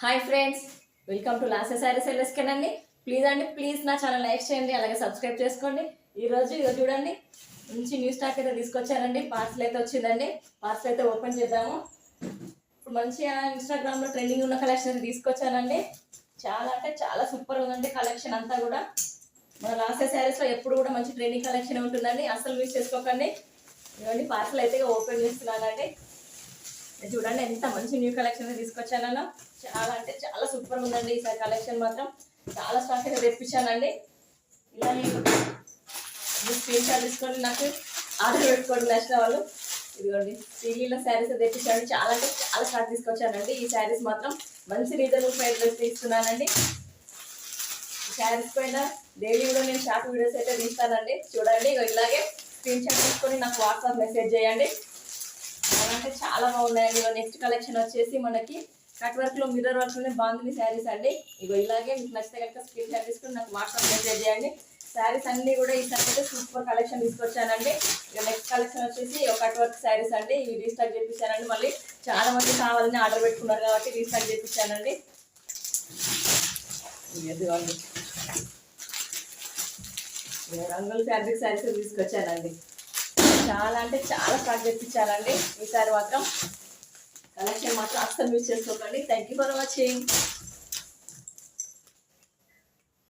Hi friends, welcome to లాసే సారీస్ ఎల్ఎస్కెన్ అండి. ప్లీజ్ నా ఛానల్ లైక్ చేయండి, అలాగే సబ్స్క్రైబ్ చేసుకోండి. ఈరోజు చూడండి, మంచి న్యూ స్టాక్ అయితే తీసుకొచ్చానండి. పార్సల్ అయితే వచ్చిందండి. పార్సల్ అయితే ఓపెన్ చేద్దాము. ఇప్పుడు మంచిగా ఇన్స్టాగ్రామ్లో ట్రెండింగ్ ఉన్న కలెక్షన్ అయితే తీసుకొచ్చానండి. చాలా అంటే చాలా సూపర్ ఉందండి కలెక్షన్ అంతా కూడా. మన లాసే శారీస్లో ఎప్పుడు కూడా మంచి ట్రెండింగ్ కలెక్షన్ ఉంటుందండి, అసలు మిస్ చేసుకోకండి. ఇవన్నీ పార్సల్ అయితే ఓపెన్ చేస్తున్నానండి. చూడండి ఎంత మంచి న్యూ కలెక్షన్ తీసుకొచ్చానన్నా. చాలా అంటే చాలా సూపర్ ఉందండి ఈసారి కలెక్షన్ మాత్రం. చాలా స్టాక్ అయితే తెప్పించానండి. ఇలా స్క్రీన్ షాట్ తీసుకొని నాకు ఆర్డర్ పెట్టుకోండి నచ్చిన వాళ్ళు. ఇదిగోండి శ్రీలీల శారీస్ తెప్పించాను. చాలా అంటే చాలా స్టాక్ తీసుకొచ్చానండి. ఈ శారీస్ మాత్రం మంచి రీజనబుల్ ప్రైస్లో తీసుకున్నానండి. ఈ శారీస్ పైన డైలీ కూడా నేను షార్ట్ వీడియోస్ అయితే తీస్తానండి. చూడండి ఇలాగే స్క్రీన్ షాట్ తీసుకొని నాకు వాట్సాప్ మెసేజ్ చేయండి. అంటే చాలా బాగున్నాయండి. నెక్స్ట్ కలెక్షన్ వచ్చేసి మనకి కట్ వర్క్ లో మిర్రర్ వర్క్ లోనే బాగుంది శారీస్ అండి. ఇలాగే మీకు నచ్చితే కనుక స్క్రీన్ షాట్ తీసుకుని నాకు వాట్సాప్ మెసేజ్ చేయండి. శారీస్ అన్ని కూడా ఈసారి అయితే సూపర్ కలెక్షన్ తీసుకొచ్చానండి. నెక్స్ట్ కలెక్షన్ వచ్చేసి కట్ వర్క్ శారీస్ అండి. ఇవి రీస్టాక్ చేయించానండి. మళ్ళీ చాలా మంది కావాలని ఆర్డర్ పెట్టుకున్నారు కాబట్టి రీస్టాక్ చేయించానండి. రంగుల ఫ్యాబ్రిక్ శారీస్ తీసుకొచ్చానండి. చాలా అంటే చాలా స్టాక్ తెప్పించానండి. ఈసారి మాత్రం కలెక్షన్ మాత్రం అస్సలు మిస్ చేసుకోకండి. Thank you for watching.